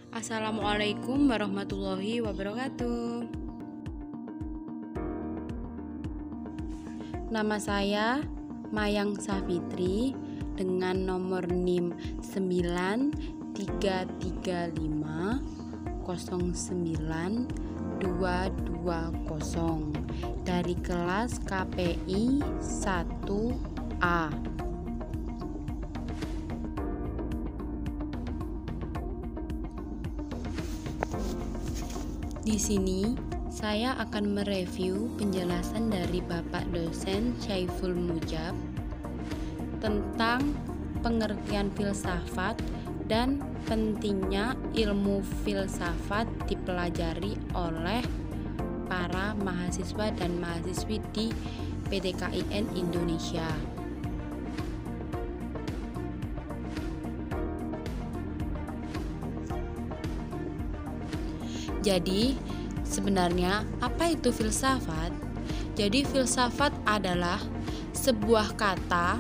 Assalamualaikum warahmatullahi wabarakatuh. Nama saya Mayang Safitri dengan nomor NIM 933509220 dari kelas KPI 1A. Di sini saya akan mereview penjelasan dari Bapak dosen Syaiful Mujab tentang pengertian filsafat dan pentingnya ilmu filsafat dipelajari oleh para mahasiswa dan mahasiswi di PTKIN Indonesia. Jadi, sebenarnya apa itu filsafat? Jadi, filsafat adalah sebuah kata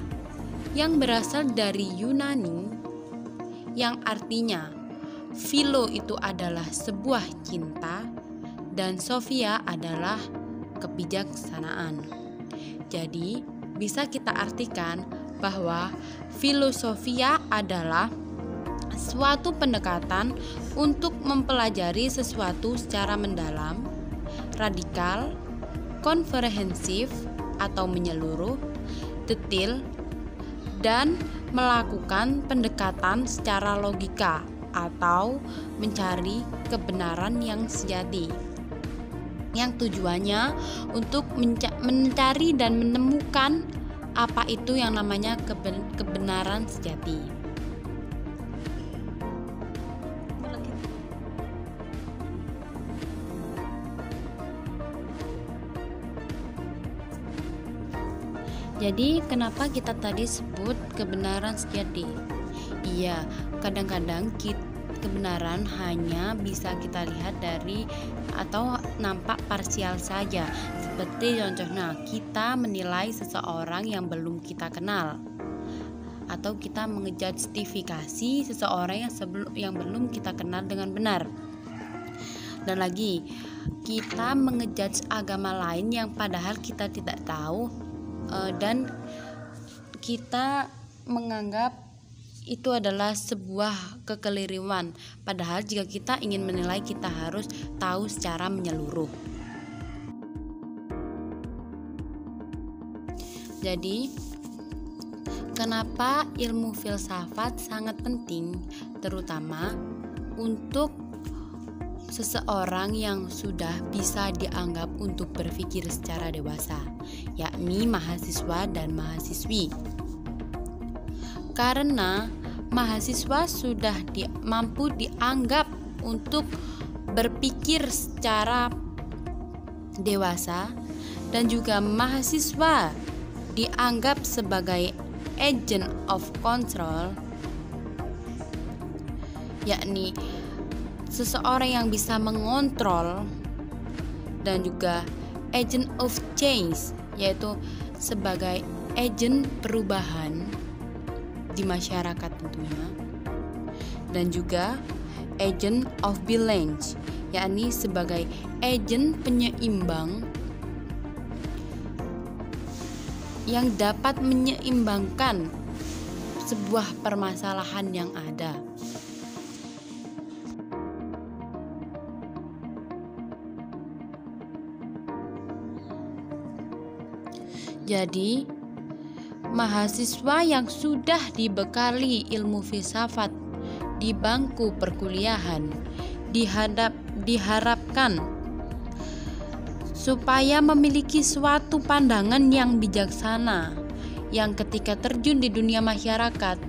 yang berasal dari Yunani yang artinya philo itu adalah sebuah cinta dan sophia adalah kebijaksanaan. Jadi, bisa kita artikan bahwa filosofia adalah suatu pendekatan untuk mempelajari sesuatu secara mendalam, radikal, komprehensif atau menyeluruh, detail, dan melakukan pendekatan secara logika atau mencari kebenaran yang sejati. Yang tujuannya untuk mencari dan menemukan apa itu yang namanya kebenaran sejati. Jadi kenapa kita tadi sebut kebenaran sejati? Iya, kadang-kadang kebenaran hanya bisa kita lihat dari atau nampak parsial saja. Seperti contohnya, kita menilai seseorang yang belum kita kenal, atau kita mengejustifikasi seseorang yang belum kita kenal dengan benar. Dan lagi, kita mengejudge agama lain yang padahal kita tidak tahu, dan kita menganggap itu adalah sebuah kekeliruan. Padahal jika kita ingin menilai, kita harus tahu secara menyeluruh. Jadi, kenapa ilmu filsafat sangat penting, terutama untuk seseorang yang sudah bisa dianggap untuk berpikir secara dewasa, yakni mahasiswa dan mahasiswi. Karena mahasiswa sudah mampu dianggap untuk berpikir secara dewasa, dan juga mahasiswa dianggap sebagai agent of control, yakni seseorang yang bisa mengontrol, dan juga agent of change, yaitu sebagai agen perubahan di masyarakat tentunya, dan juga agent of balance, yakni sebagai agen penyeimbang yang dapat menyeimbangkan sebuah permasalahan yang ada. Jadi, mahasiswa yang sudah dibekali ilmu filsafat di bangku perkuliahan diharapkan supaya memiliki suatu pandangan yang bijaksana, yang ketika terjun di dunia masyarakat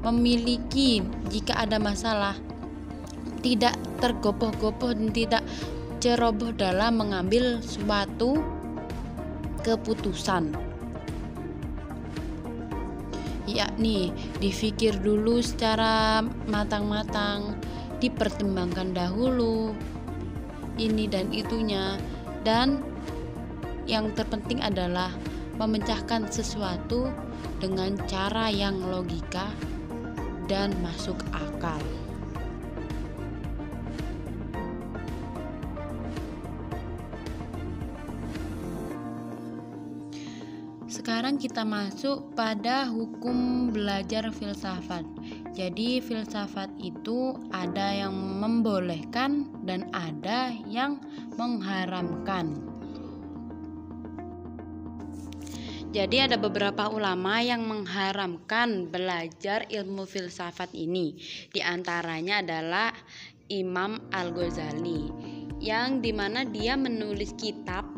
memiliki, jika ada masalah, tidak tergopoh-gopoh dan tidak ceroboh dalam mengambil suatu keputusan, yakni dipikir dulu secara matang-matang, dipertimbangkan dahulu ini dan itunya, dan yang terpenting adalah memecahkan sesuatu dengan cara yang logika dan masuk akal. Sekarang kita masuk pada hukum belajar filsafat. Jadi filsafat itu ada yang membolehkan dan ada yang mengharamkan. Jadi ada beberapa ulama yang mengharamkan belajar ilmu filsafat ini. Di antaranya adalah Imam Al-Ghazali, yang dimana dia menulis kitab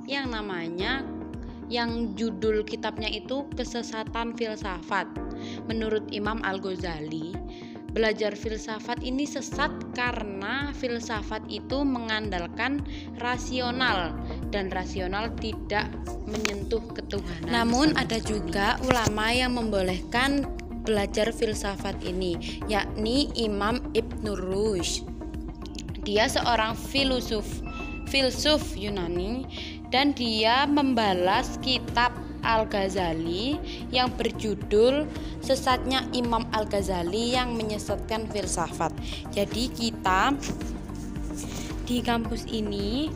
yang judul kitabnya itu Kesesatan Filsafat. Menurut Imam Al-Ghazali, belajar filsafat ini sesat karena filsafat itu mengandalkan rasional dan rasional tidak menyentuh ketuhanan. Namun ada juga ulama yang membolehkan belajar filsafat ini, yakni Imam Ibn Rushd. Dia seorang filsuf Yunani, dan dia membalas kitab Al-Ghazali yang berjudul Sesatnya Imam Al-Ghazali yang Menyesatkan Filsafat. Jadi kita di kampus ini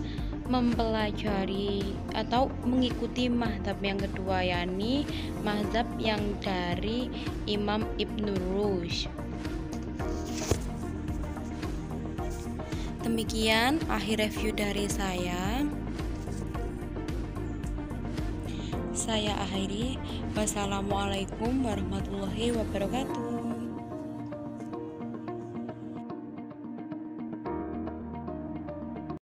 mempelajari atau mengikuti mazhab yang kedua, yakni mazhab yang dari Imam Ibn Rushd. Demikian akhir review dari saya. Saya akhiri. Wassalamualaikum warahmatullahi wabarakatuh.